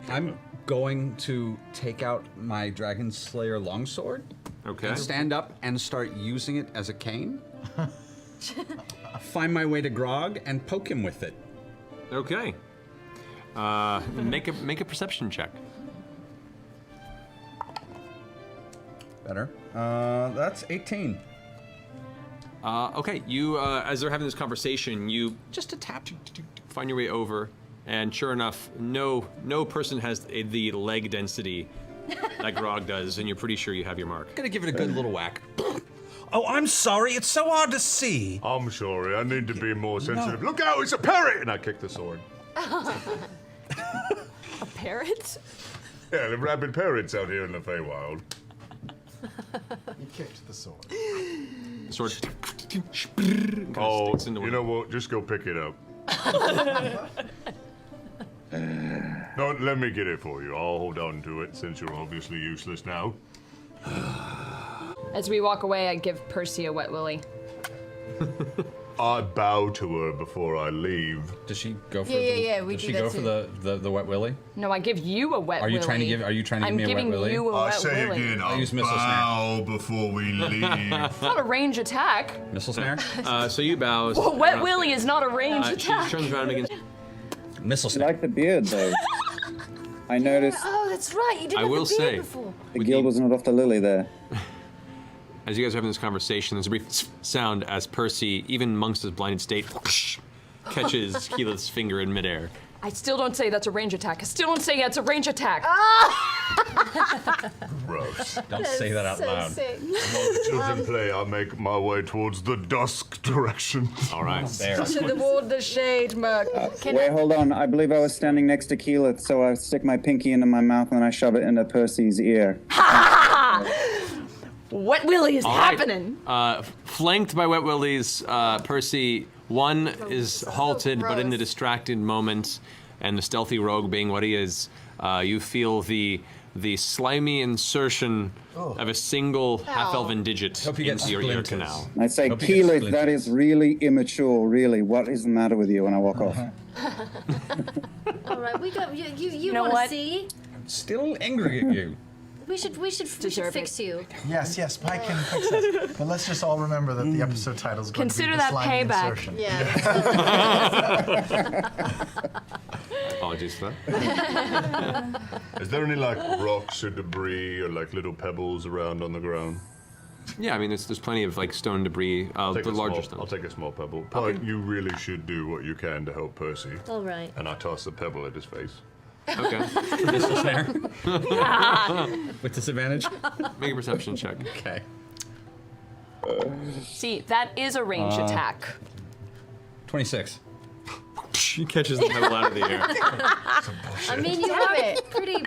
I'm going to take out my Dragon Slayer longsword. Okay. And stand up and start using it as a cane. Find my way to Grog and poke him with it. Okay. Make a perception check. Better. That's 18. Okay, you, as they're having this conversation, you just a tap, find your way over, and sure enough, no person has the leg density that Grog does, and you're pretty sure you have your mark. Gonna give it a good little whack. Oh, I'm sorry. It's so hard to see. I'm sorry. I need to be more sensitive. Look out! It's a parrot! And I kick the sword. A parrot? Yeah, the rabid parrots out here in the Feywild. He kicked the sword. Sword. Oh, sticks into you it. know what? Just go pick it up. No, let me get it for you. I'll hold on to it since you're obviously useless now. As we walk away, I give Percy a wet willy. I bow to her before I leave. Does she go for Yeah, we does do she that go too. for the wet willy? No, I give you a wet willy. Are you trying to give me a wet willy? I'm giving you a I wet say willy. again, I'll I'll use missile bow before we leave. It's not a range attack. Missile snare? So you bow. Well, wet willy is not a range She attack. turns around against. Missile I snare. like the beard, though. I noticed Oh, that's right. You didn't I have will the beard say- before. the guild was not off the lily there. As you guys are having this conversation, there's a brief sound as Percy, even amongst his blinded state, catches Keyleth's finger in midair. I still don't say that's a range attack. I still don't say that's a range attack. Gross. Don't say that out loud. Sick. While the children play, I make my way towards the dusk direction. All right. There. Toward the shade, Merc. Wait, hold on. I believe I was standing next to Keyleth, so I stick my pinky into my mouth and I shove it into Percy's ear. Wet willy is All right. happening. Flanked by Wet Willies, Percy, one is halted, but in the distracted moment, and the stealthy rogue being what he is, you feel the slimy insertion of a single half-elven digit Hope you get into your ear splinters. canal. I say, Hope you get Keyleth, that splinters. is really immature, really. What is the matter with you? And I walk off. All right, we got you know want to what? see? Still angry at you. We should Deserve fix you. Yes, Mike can fix that. But let's just all remember that the episode title is going Consider to be The that Slimy payback. Insertion. Yeah. Apologies for that. Is there any like rocks or debris or like little pebbles around on the ground? Yeah, I mean, there's plenty of like stone debris, the Take a larger small- stones. I'll take a small pebble. But you really should do what you can to help Percy. All right. And I toss the pebble at his face. Okay. Missile snare. With disadvantage. Make a perception check. Okay. See, that is a range attack. 26. She catches the pebble out of the air. I mean, you have it pretty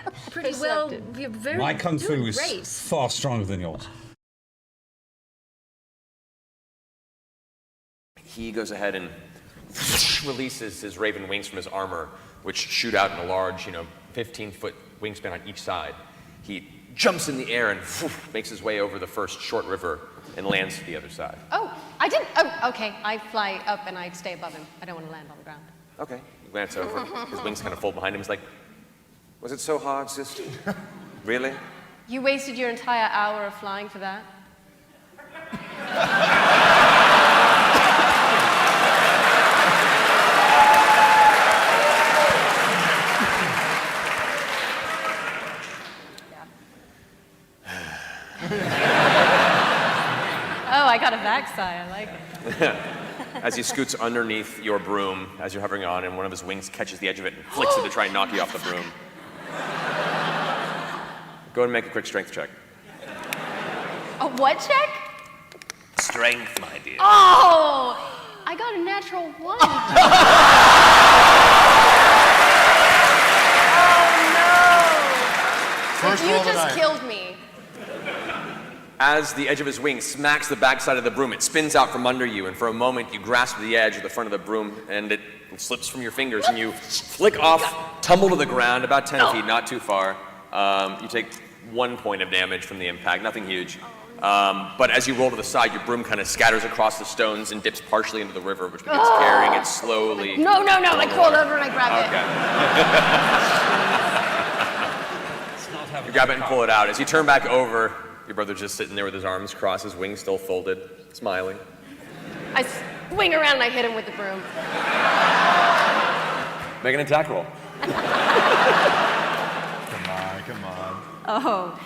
well. You're very My kung fu doing is great. far stronger than yours. He goes ahead and releases his raven wings from his armor, which shoot out in a large, 15-foot wingspan on each side. He jumps in the air and makes his way over the first short river and lands to the other side. Oh, I didn't. Oh, okay. I fly up and I stay above him. I don't want to land on the ground. Okay. You glance over. His wings kind of fold behind him. He's like, was it so hard, sister? Really? You wasted your entire hour of flying for that? Oh, I got a backside. I like it. As he scoots underneath your broom, as you're hovering on, and one of his wings catches the edge of it and flicks it to try and knock you off the broom. Go ahead and make a quick strength check. A what check? Strength, my dear. Oh, I got a natural one. First You roll of the just night. killed me. As the edge of his wing smacks the backside of the broom, it spins out from under you, and for a moment you grasp the edge of the front of the broom, and it slips from your fingers, and you flick off, tumble to the ground, about 10 feet, not too far. You take 1 point of damage from the impact, nothing huge. But as you roll to the side, your broom kind of scatters across the stones and dips partially into the river, which begins carrying it slowly. No, I crawl over and I grab it. Okay. You grab it and pull it out. As you turn back over, your brother's just sitting there with his arms crossed, his wings still folded, smiling. I swing around and I hit him with the broom. Make an attack roll. Come on. Oh,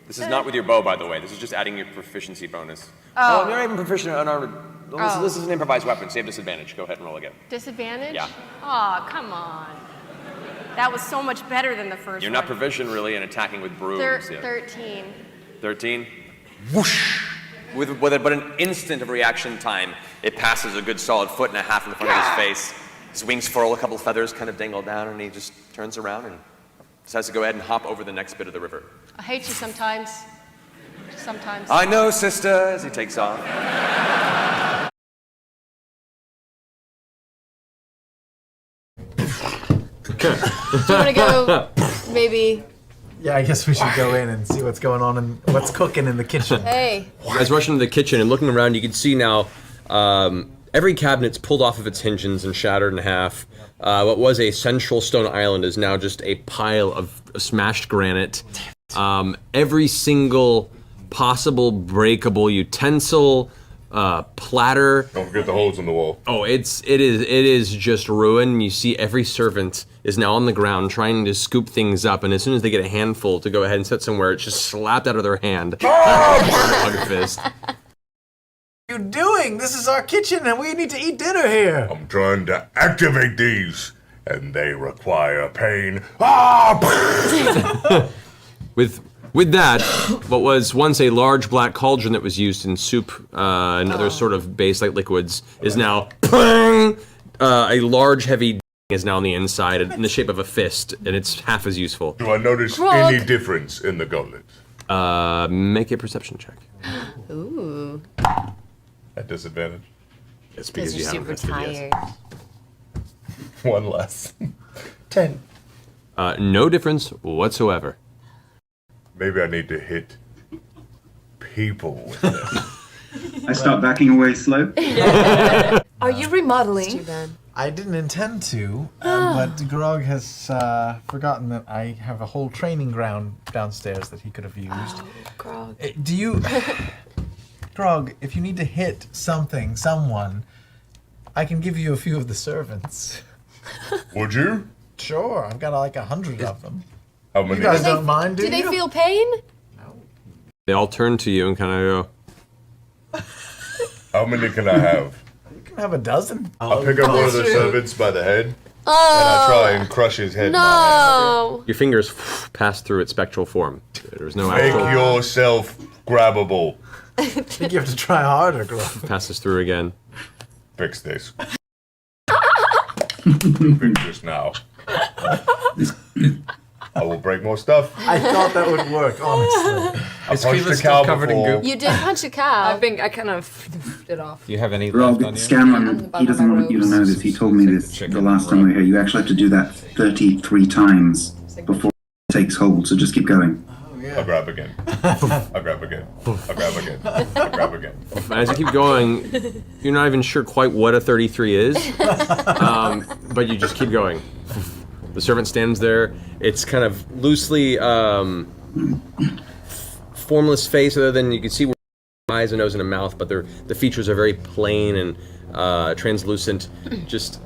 This is not with your bow, by the way. This is just adding your proficiency bonus. Oh. You're not even proficient on armored. This is an improvised weapon, so you have disadvantage. Go ahead and roll again. disadvantage? Yeah. Oh, come on. That was so much better than the first You're one. not proficient really in attacking with brooms. Yeah. 13. 13. Whoosh! With but an instant of reaction time, it passes a good solid 1.5 feet in the front of his face. His wings furl, a couple of feathers kind of dangle down, and he just turns around and decides to go ahead and hop over the next bit of the river. I hate you sometimes. Sometimes. I know, sister, as he takes off. Do you want to go, maybe? Yeah, I guess we should go in and see what's going on and what's cooking in the kitchen. Hey. You guys rush into the kitchen and looking around, you can see now every cabinet's pulled off of its hinges and shattered in half. What was a central stone island is now just a pile of smashed granite. Every single possible breakable utensil, platter. Don't forget the holes in the wall. Oh, it is just ruin. You see every servant is now on the ground trying to scoop things up, and as soon as they get a handful to go ahead and set somewhere, it's just slapped out of their hand. Hug fist. What are you doing? This is our kitchen and we need to eat dinner here. I'm trying to activate these, and they require pain. Ah! With that, what was once a large black cauldron that was used in soup and other sort of base-like liquids is now a large, heavy is now on the inside in the shape of a fist, and it's half as useful. Do I notice any difference in the gauntlet? Make a perception check. Ooh. At disadvantage? It's Because because you you're haven't super tested yet. tired. One less. 10. No difference whatsoever. Maybe I need to hit people with this. I start backing away slow. Are you remodeling? Too bad. I didn't intend to, but Grog has forgotten that I have a whole training ground downstairs that he could have used. Grog. Do you... Grog, if you need to hit someone, I can give you a few of the servants. Would you? Sure, I've got like 100 of them. How many? You guys don't mind, do they you? feel pain? They all turn to you and kind of go, How many can I have? You can have a dozen. I pick up one of the servants by the head, and I Oh. try and crush his head. No. your fingers pass through its spectral form. There's no Make actual yourself grabbable. I think you have to try harder, Grog. passes through again. Fix this. Fix this now. I will break more stuff. I thought that would work, honestly. I punched a cow before. You did punch a cow. I kind of it off. Do you have any left on Rob, you? Scanlan, he doesn't want you to know this. He told me this the last time we were here. You actually have to do that 33 times before it takes hold, so just keep going. I grab again. I grab again. I grab again. I grab again. As you keep going, you're not even sure quite what a 33 is, but you just keep going. The servant stands there. It's kind of loosely formless face, other than you can see eyes, a nose, and a mouth, but the features are very plain and translucent. Just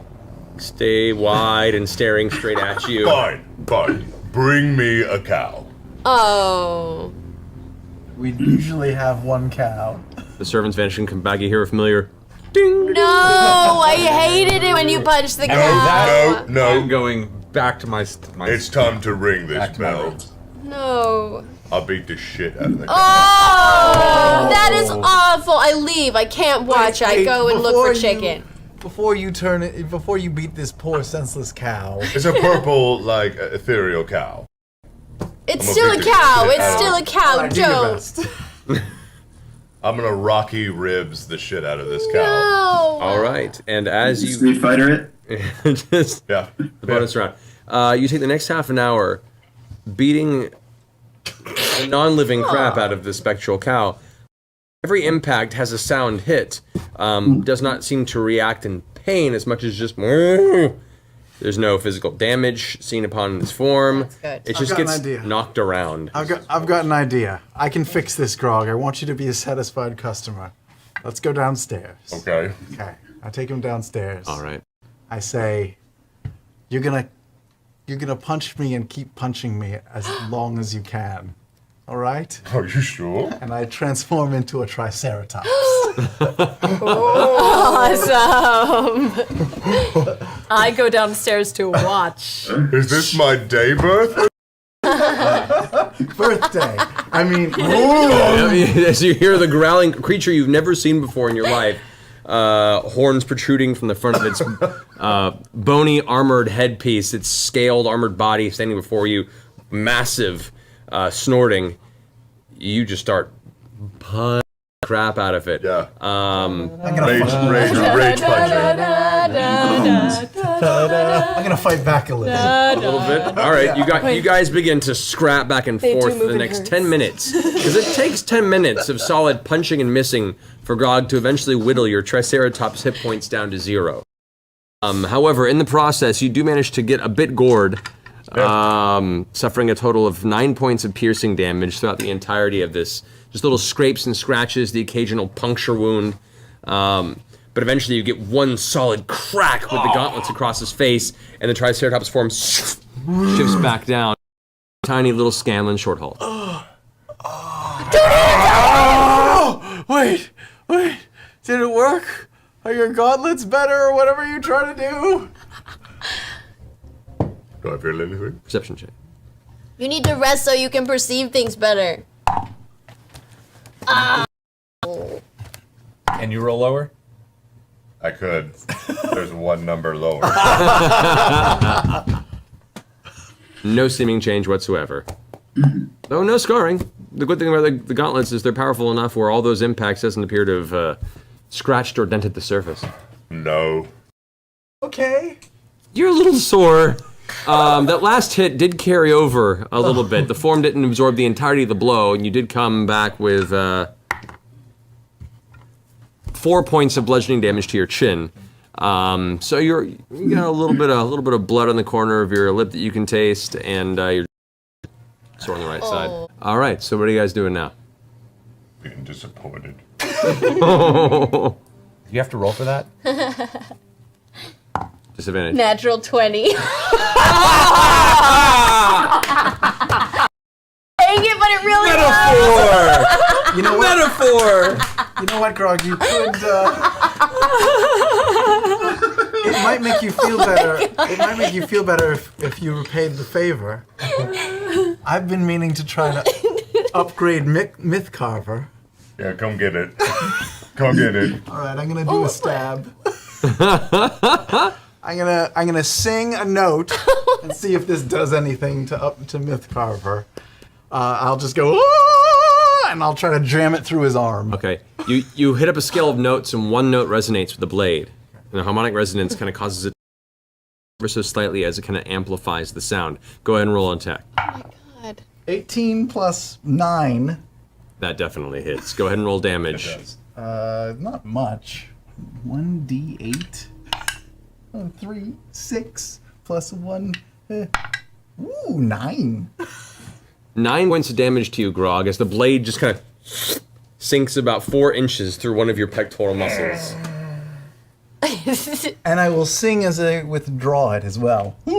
stay wide and staring straight at you. Fine. Bring me a cow. Oh. We usually have one cow. The servant's vanishing. Come back. You hear a familiar. No, I hated it when you punched the cow. No. I'm going back to my It's time to ring back this to my bell. roots. No. I'll beat the shit out of the cow. Oh, that is awful. I leave. I can't watch. I Wait, go and look before for you- chicken. Before you beat this poor senseless cow. It's a purple, like, ethereal cow. It's I'm still a gonna beat the cow. shit It's out of still it. a cow. Alright, do your Don't. best. I'm gonna Rocky Ribs the shit out of this cow. No. All right, and as you Street Fighter it? just Yeah. the bonus round, you take the next half an hour beating the non-living crap out of the spectral cow. Every impact has a sound hit. Does not seem to react in pain as much as just. There's no physical damage seen upon its form. That's good. It I've just got an gets idea. knocked around. I've got an idea. I can fix this, Grog. I want you to be a satisfied customer. Let's go downstairs. Okay. Okay. I take him downstairs. All right. I say, you're gonna punch me and keep punching me as long as you can. All right? Are you sure? And I transform into a triceratops. Awesome. I go downstairs to watch. Is this my day birth? Birthday. I mean, As you hear the growling creature you've never seen before in your life, horns protruding from the front of its bony armored headpiece, its scaled armored body standing before you, massive, snorting, you just start punching the crap out of it. Yeah. I'm gonna Rage puncher. I'm gonna fight back a little. A little bit. All right, you guys begin to scrap back and They do forth for move the in next herds. 10 minutes. Because it takes 10 minutes of solid punching and missing for Grog to eventually whittle your Triceratops hit points down to 0. However, in the process, you do manage to get a bit gored, suffering a total of 9 points of piercing damage throughout the entirety of this. Just little scrapes and scratches, the occasional puncture wound. But eventually you get one solid crack with the gauntlets across his face, and the Triceratops form shifts back down. Tiny little Scanlan Shorthaul. Wait. Did it work? Are your gauntlets better or whatever you try to do? Do I feel anything? Perception check. You need to rest so you can perceive things better. And you roll lower? I could. There's one number lower. No seeming change whatsoever. Though no scarring. The good thing about the gauntlets is they're powerful enough where all those impacts doesn't appear to have scratched or dented the surface. No. Okay. You're a little sore. That last hit did carry over a little bit. The form didn't absorb the entirety of the blow, and you did come back with 4 points of bludgeoning damage to your chin. So you got a little bit of blood on the corner of your lip that you can taste, and you're sore on the right side. All right. So what are you guys doing now? Being disappointed. You have to roll for that? Disadvantage. Natural 20. Dang it, but it really was. You know what? Metaphor. You know what, Grog? You could. It might make you feel better. It might make you feel better if you repaid the favor. I've been meaning to try to upgrade Myth Carver. Yeah, come get it. Come get it. All right, I'm gonna do a stab. I'm gonna sing a note and see if this does anything to Myth Carver. I'll just go, "Ah!" and I'll try to jam it through his arm. Okay. You hit up a scale of notes, and one note resonates with the blade. And the harmonic resonance kind of causes it ever so slightly as it kind of amplifies the sound. Go ahead and roll on attack. God. 18 plus 9. That definitely hits. Go ahead and roll damage. Not much. 1d8. 3, 6 plus 1. Ooh, 9. 9 points of damage to you, Grog, as the blade just kind of sinks about 4 inches through one of your pectoral muscles. And I will sing as I withdraw it as well. You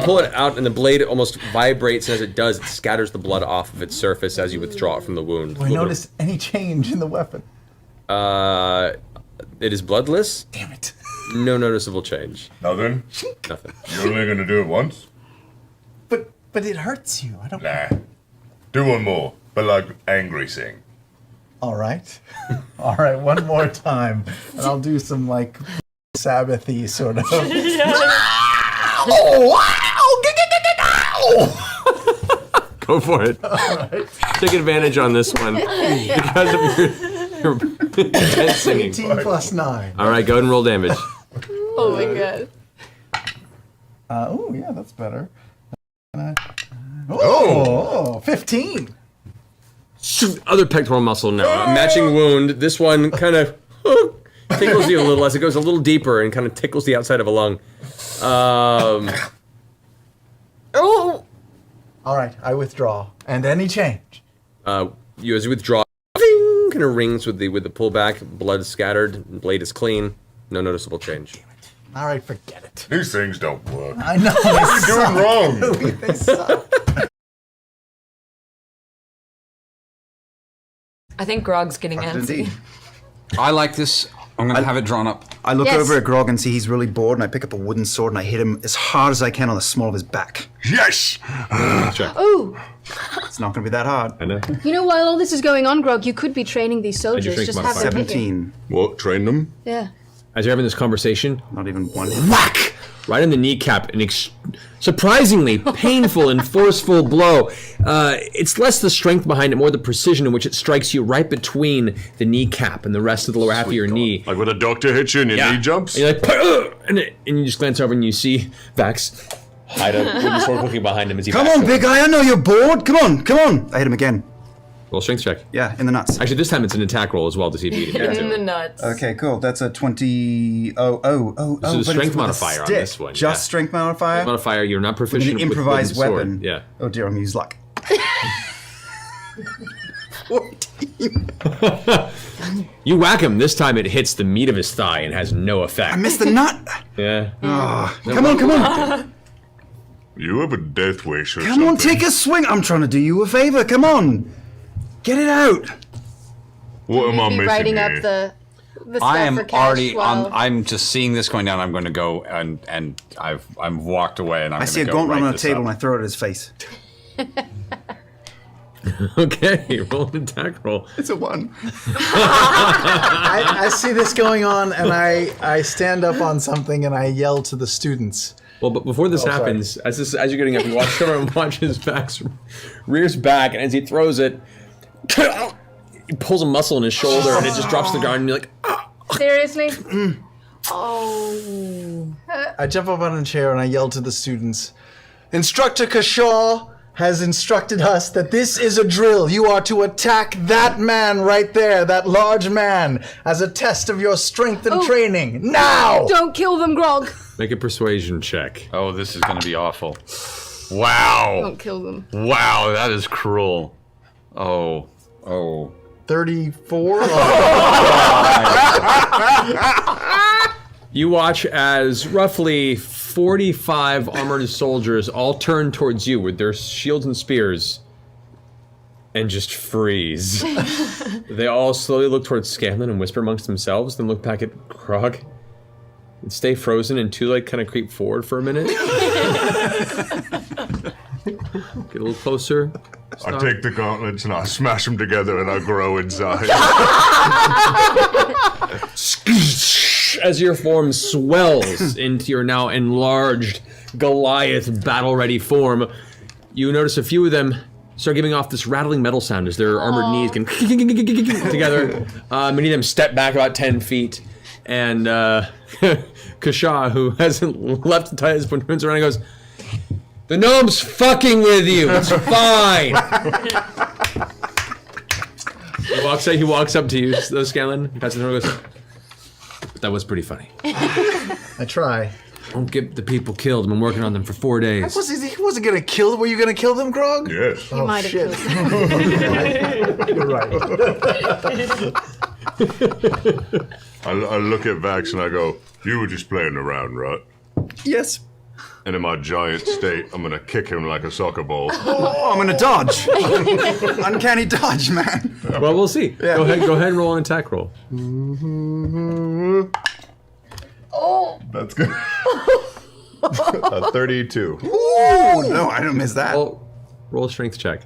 pull it out, and the blade almost vibrates, and as it does, it scatters the blood off of its surface as you withdraw it from the wound. Do I notice any change in the weapon? It is bloodless. Damn it. No noticeable change. Nothing? Nothing. You're only gonna do it once? But it hurts you. I don't. Nah. Do one more, but like angry sing. All right. All right, one more time. And I'll do some like Sabbathy sort of. Go for it. Right. Take advantage on this one because of your intense singing. 18 plus 9. All right, go ahead and roll damage. Oh my god. Oh, yeah, that's better. Oh, 15. Other pectoral muscle now. A matching wound. This one kind of tickles you a little as it goes a little deeper and kind of tickles the outside of a lung. Oh! All right, I withdraw. And any change? You as you withdraw, kind of rings with the pullback. Blood scattered, blade is clean. No noticeable change. All right, forget it. These things don't work. I know. What are you doing wrong? They suck. I think Grog's getting antsy. Indeed. I like this. I'm going to have it drawn up. I look Yes. over at Grog and see he's really bored, and I pick up a wooden sword and I hit him as hard as I can on the small of his back. Yes! Ooh! It's not going to be that hard. I know. You know, while all this is going on, Grog, you could be training these soldiers. strength Just have them hit you. 17. What, train them? Yeah. As you're having this conversation, Not even one. whack! Right in the kneecap, an surprisingly painful and forceful blow. It's less the strength behind it, more the precision in which it strikes you right between the kneecap and the rest of the lower half of your knee. Like when a doctor hits you and your knee jumps? And you're like, and you just glance over and you see Vax hide a wooden sword looking behind him as he Come backs on, away. big guy, I know you're bored. Come on, come on. I hit him again. Roll strength check. Yeah, in the nuts. Actually, this time it's an attack roll as well to see if you can get In the to it. nuts. Okay, cool. That's a 20. Oh. So the but it's strength with a modifier on stick. this one, Just yeah. strength modifier? Modifier, you're not With proficient an improvised with wooden weapon. sword. Yeah. Oh dear, I'm gonna use luck. 14. You whack him. This time it hits the meat of his thigh and has no I effect. missed the nut. Yeah. Come on, come on. You have a death wish or Come something. on, take a swing. I'm trying to do you a favor. Come on. Get it out. What am I Be missing writing here? up the stuff I am for cash already while... on. I'm just seeing this going down. I'm going to go and I'm walked away and I'm I going see a to go gauntlet write on a this table up. and I throw it at his face. Okay, roll an attack roll. It's a 1. I see this going on, and I stand up on something and I yell to the students. Well, but before this sorry. happens, as you're getting up, you watch over and watch his back, rears back, and as he throws it, he pulls a muscle in his shoulder, and it just drops to the ground, and you're like, ah! Seriously? Oh. I jump up on a chair and I yell to the students. Instructor Kashaw has instructed us that this is a drill. You are to attack that man right there, that large man, as a test of your strength and training. Now! Don't kill them, Grog. Make a persuasion check. Oh, this is going to be awful. Wow. Don't kill them. Wow, that is cruel. Oh. 34? You watch as roughly 45 armored soldiers all turn towards you with their shields and spears and just freeze. They all slowly look towards Scanlan and whisper amongst themselves, then look back at Grog and stay frozen and Tulane kind of creep forward for a minute. Get a little closer. I take the gauntlets and I smash them together and I grow inside. As your form swells into your now enlarged Goliath battle-ready form, you notice a few of them start giving off this rattling metal sound as their armored knees can together. Many of them step back about 10 feet, and Kashaw, who hasn't left to tie his point, turns around and goes, "The gnome's fucking with you. It's fine." He walks up to you, Scanlan, passes the door, and goes, "That was pretty funny. I try. Don't get the people killed. I've been working on them for 4 days." He wasn't gonna kill them. Were you gonna kill them, Grog? Yes. You might have shit. killed them. You're right. I look at Vax and I go, you were just playing around, right? Yes. And in my giant state, I'm gonna kick him like a soccer ball. Oh, I'm gonna dodge. Uncanny dodge, man. Well, we'll see. Go ahead and roll an attack roll. That's good. 32. Ooh, no, I don't miss that. Roll a strength check.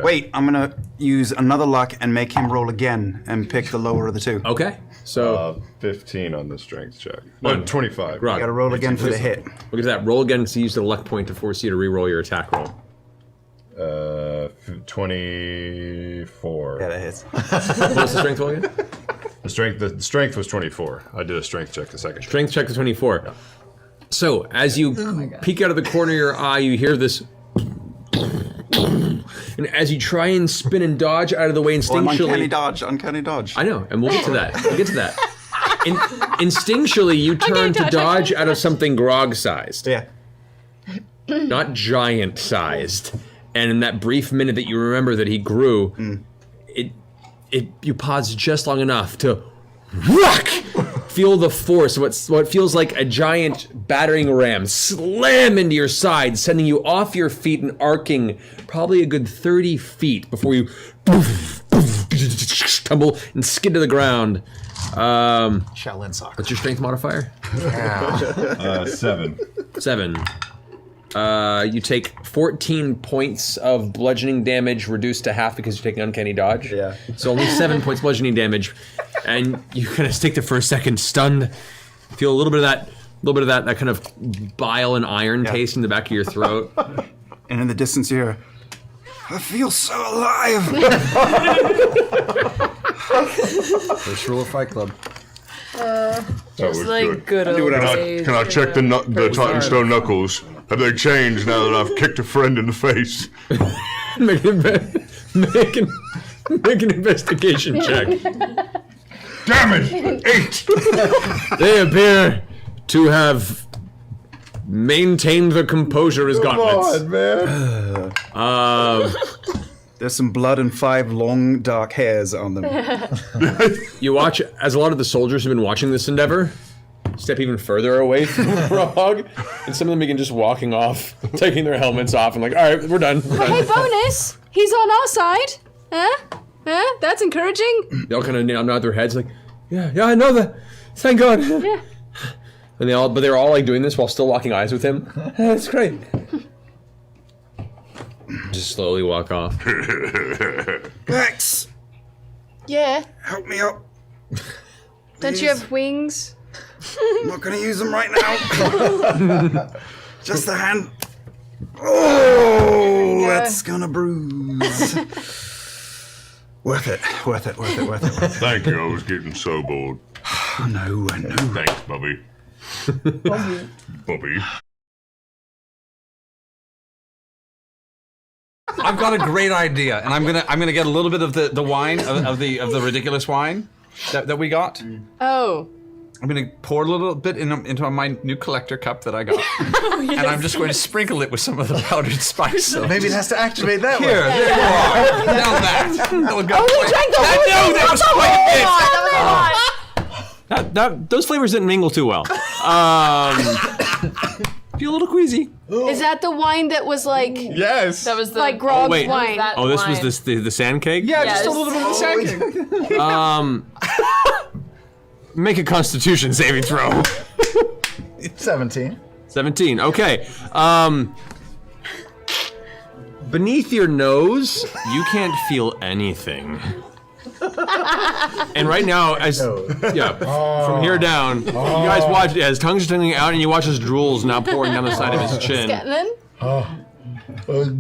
Wait, I'm gonna use another luck and make him roll again and pick the lower of the two. Okay. So 15 on the strength check. One. 25. Grog, Gotta roll again for the hit. look at that. Roll again because you used the luck point to force you to re-roll your attack roll. 24. Yeah, that hits. What's the strength roll again? The strength was 24. I did a strength check the second. Strength check is 24. So as you peek out of the corner of your eye, you hear this. And as you try and spin and dodge out of the way Oh, I'm uncanny instinctually, dodge, uncanny dodge. I know, and we'll get to that. We'll get to that. Instinctually, you turn to dodge out of something grog-sized. Yeah. Not giant-sized. And in that brief minute that you remember that he grew, you pause just long enough to whack! Feel the force, what feels like a giant battering ram slam into your side, sending you off your feet and arcing probably a good 30 feet before you tumble and skid to the ground. Shaolin soccer. What's your strength modifier? 7. 7. You take 14 points of bludgeoning damage, reduced to half because you're taking uncanny dodge. Yeah. So only 7 points bludgeoning damage, and you kind of stick there for a second, stunned. Feel a little bit of that kind of bile and iron taste in the back of your throat. And in the distance, you hear, I feel so alive. First rule of Fight Club. Just like good old days. Can I check the Titanstone knuckles? Have they changed now that I've kicked a friend in the face? Make an investigation check. Damn it! 8! They appear to have maintained the composure as gauntlets. man. There's some blood and 5 long, dark hairs on them. You watch as a lot of the soldiers have been watching this endeavor step even further away from Grog, and some of them begin just walking off, taking their helmets off, and like, all right, we're done. Hey, bonus! He's on our side. Huh? That's encouraging. They all kind of nod their heads, like, yeah, I know that. Thank God. Yeah. And they're all like doing this while still locking eyes with him. That's great. Just slowly walk off. Vex, Yeah. help me up. Don't you have wings? I'm not gonna use them right now. Just the hand. Oh, that's gonna bruise. Worth it. Thank you, I was getting so bored. Oh, no, I know. Thanks, Bubby. Bubby. I've got a great idea, and I'm gonna get a little bit of the wine of the ridiculous wine that we got. Oh. I'm gonna pour a little bit into my new collector cup that I got, and I'm just going to sprinkle it with some of the powdered spice. So Maybe it has to activate that here, way. there you are. Down that. That'll go. Oh, we drank the whole That was quite a bit. Those flavors didn't mingle too well. Feel a little queasy. Is that the wine that was like Yes. That was the like Grog's wait. wine? That Oh, this wine. was the sand cake? Yeah, Yes. just a little bit of the sand cake. Make a Constitution saving throw. 17. 17. Okay. Beneath your nose, you can't feel anything. And right now, from here down, you guys watch as tongue's tingling out, and you watch his drool's now pouring down the side of his chin. Scanlan?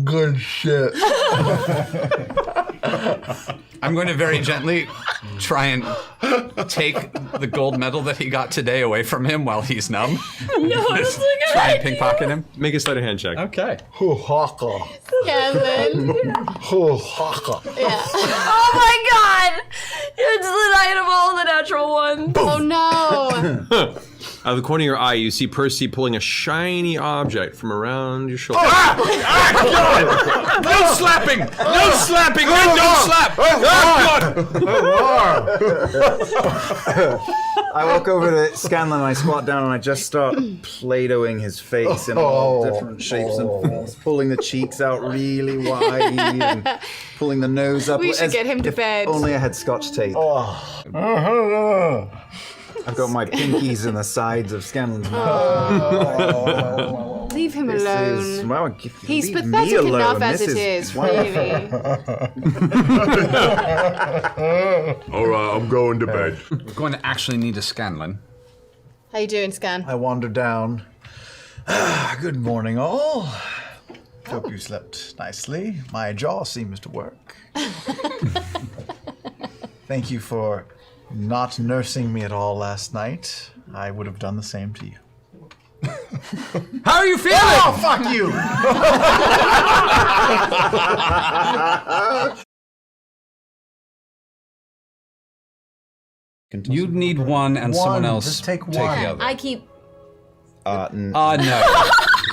Good shit. I'm going to very gently try and take the gold medal that he got today away from him while he's numb. Just try and pickpocket him. Make a sleight of hand check. Okay. Hoo-haka. Scanlan. Hoo-haka. Yeah. Oh my God! It's the night of all the natural ones. Oh no. Out of the corner of your eye, you see Percy pulling a shiny object from around your shoulder. No slapping! No slapping! Men don't slap! I walk over to Scanlan and I squat down and I just start Play-Dohing his face in all different shapes and forms, pulling the cheeks out really wide and pulling the nose up. We should as get him to if bed. Only I had Scotch tape. I've got my pinkies in the sides of Scanlan's mouth. Leave him This alone. is, well, He's leave me pathetic alone. enough as This it is, wonderful. really. All right, I'm going to bed. We're going to actually need a Scanlan. How you doing, Scan? I wander down. Good morning, all. Hope you slept nicely. My jaw seems to work. Thank you for not nursing me at all last night. I would have done the same to you. How are you feeling? Oh, fuck you! You need one, and someone else just take the one. other. I keep. No.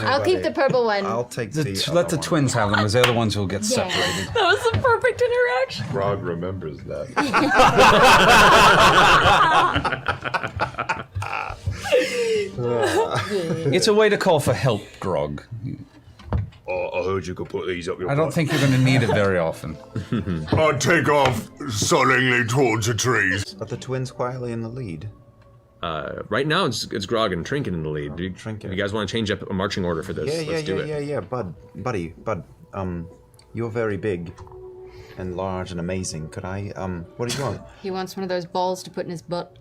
I'll keep the purple one. I'll take the. Let the twins have them, because they're the ones who'll get separated. That was the perfect interaction. Grog remembers that. It's a way to call for help, Grog. I heard you could put these up your I don't think you're going to need it very often. I'll take off solemnly towards the trees. But the twins quietly in the lead. Right now, it's Grog and Trinket in the lead. Trinket. You guys want to change up a marching order for this? Let's do it. Yeah, buddy, you're very big and large and amazing. Could I, what do you want? He wants one of those balls to put in his butt.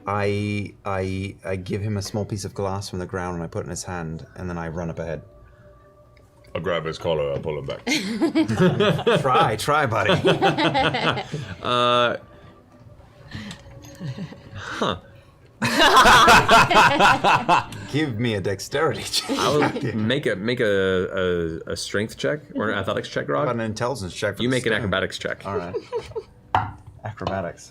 I give him a small piece of glass from the ground and I put it in his hand and then I run up ahead. I'll grab his collar, I'll pull him back. Try, buddy. Give me a dexterity check. I will make a strength check or an athletics check, Grog. An intelligence check. You make an acrobatics check. All right. Acrobatics.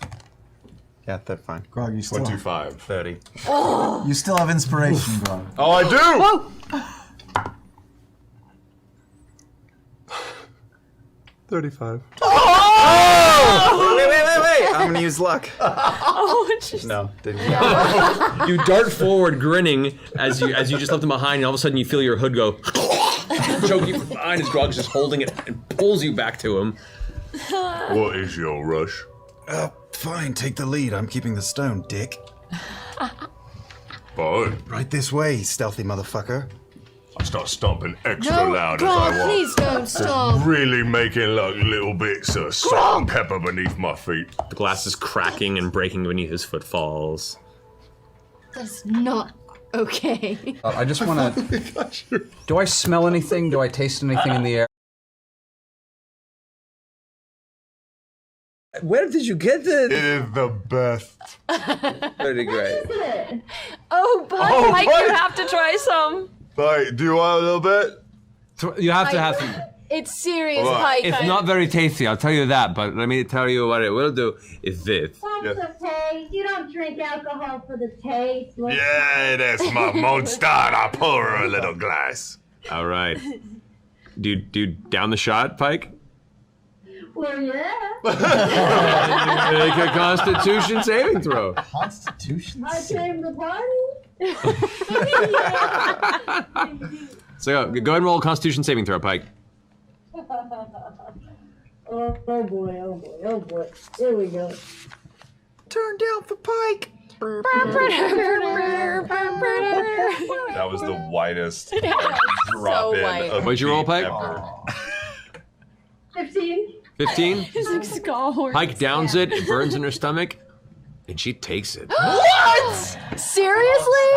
Yeah, that's fine. Grog, you still 25. 30. You still have inspiration, Grog. Oh, I do! 35. Oh! Wait! I'm gonna use luck. Oh, jeez. No, didn't count. You dart forward, grinning as you just left him behind, and all of a sudden you feel your hood go choke you from behind as Grog's just holding it and pulls you back to him. What is your rush? Fine, take the lead. I'm keeping the stone, dick. Fine. Right this way, stealthy motherfucker. I start stomping extra No, loud Grog, as I walk. please don't stop. Really making like little bits of salt and pepper beneath my feet. The glass is cracking and breaking beneath his footfalls. That's not okay. I just want to... Do I smell anything? Do I taste anything in the air? Where did you get this? It is the best. Pretty great. Oh, but Oh, Mike, Mike. you have to try some. Like, do you want a little bit? You have to have some... It's serious, What? Pike. It's not very tasty, I'll tell you that, but let me tell you what it will do is this. Yes. Taste. You don't drink alcohol for the taste. Yeah, that's my monster. I pour her a little glass. All right. Do you down the shot, Pike? Well, yeah. Make a Constitution saving throw. Constitution? I came to party. So go ahead and roll a Constitution saving throw, Pike. Oh boy. Here we go. Turn down for Pike. That was the whitest drop in. white. of What'd you roll, beat Pike? ever. 15. 15? It's like Skull. Pike downs it, it burns in her stomach, and she takes it. What? Seriously?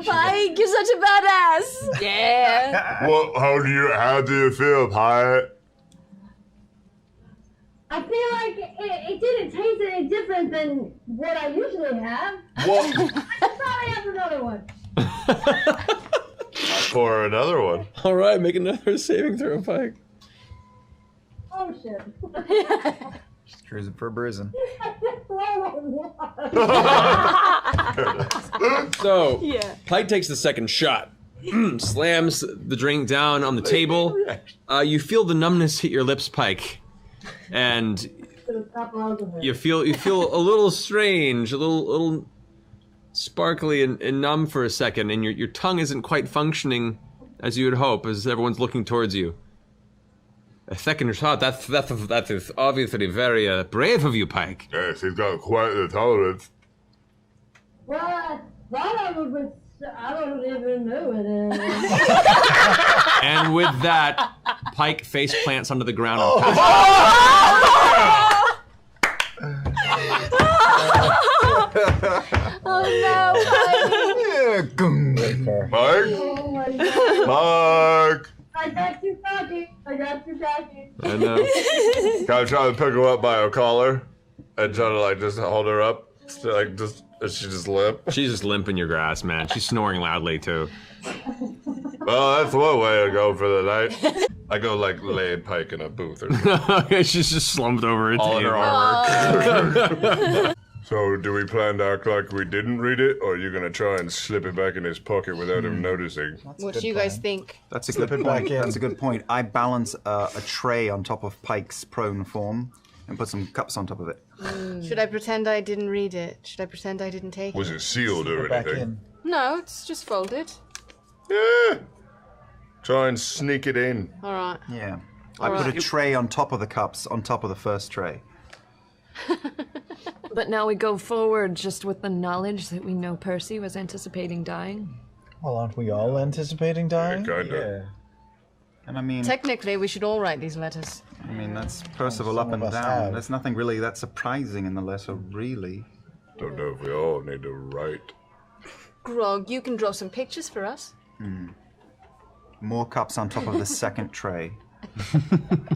Pike, you're such a badass. Yeah. What? How do you feel, Pike? I feel like it didn't taste any different than what I usually have. What? I should probably have another one. Pour another one. All right, make another saving throw, Pike. Oh shit. Just cruising for a bruising. So, Yeah. Pike takes the second shot, slams the drink down on the table. You feel the numbness hit your lips, Pike, and you feel a little strange, a little sparkly and numb for a second, and your tongue isn't quite functioning as you would hope, as everyone's looking towards you. A second shot, that is obviously very brave of you, Pike. Yes, he's got quite the tolerance. Well, I thought I would, but I don't even know it is. And with that, Pike face plants onto the ground. Oh no, Mike? Oh my god. Mike! I got too cocky. I know. Can I try to pick her up by her collar and try to like just hold her up? Like just, is she just limp? She's just limp in your grass, man. She's snoring loudly too. Well, that's one way to go for the night. I go like lay Pike in a booth or something. Okay, she's just slumped over it. All in her armor. So, do we plan to act like we didn't read it, or are you gonna try and slip it back in his pocket without him noticing? What do you guys think? That's a good point. That's a good point. I balance a tray on top of Pike's prone form and put some cups on top of it. Should I pretend I didn't read it? Should I pretend I didn't take Was it? it sealed or anything? No, it's just folded. Yeah. Try and sneak it in. All right. Yeah. All I put right. a tray on top of the cups, on top of the first tray. But now we go forward just with the knowledge that we know Percy was anticipating dying. Well, aren't we all anticipating dying? Kinda. And I mean, Technically, we should all write these letters. that's Percival up and of us down. have. There's nothing really that surprising in the letter, really. Don't know if we all need to write. Grog, you can draw some pictures for us. More cups on top of the second tray.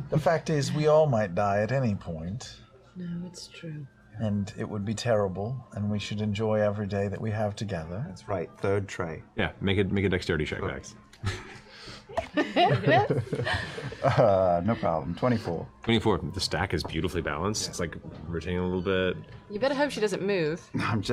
The fact is, we all might die at any point, No, it's true. and it would be terrible, and we should enjoy every day that we have together. That's right, third tray. Yeah, make a dexterity check, Max. No problem. 24. 24. The stack is beautifully balanced. It's like rotating a little bit. You better hope she doesn't move.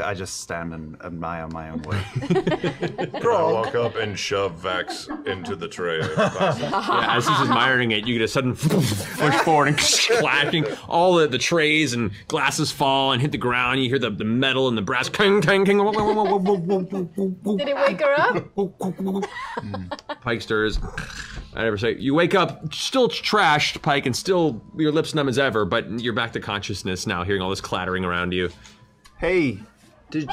I just stand and admire my own way. I walk up and shove Vax into the tray. Yeah, as he's admiring it, you get a sudden push forward and clashing. All the trays and glasses fall and hit the ground. You hear the metal and the brass clang, clang, clang. Did it wake her up? Pike stirs. I never say. You wake up, still trashed, Pike, and still your lips numb as ever, but you're back to consciousness now, hearing all this clattering around you. Hey, did you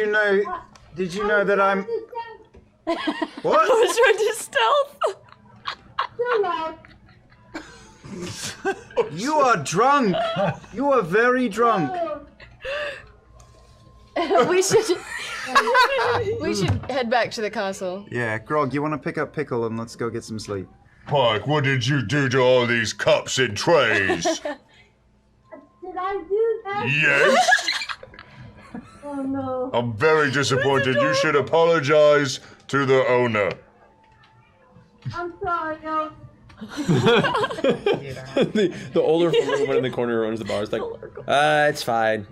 know? Did you know that I'm? What? I was trying to stealth. You are drunk. You are very drunk. we should head back to the castle. Yeah, Grog, you want to pick up Pickle and let's go get some sleep. Pike, what did you do to all these cups and trays? Did I do that? Yes? Oh no. I'm very disappointed. You should apologize to the owner. I'm sorry, yo. The older woman in the corner who owns the bar is like, it's fine.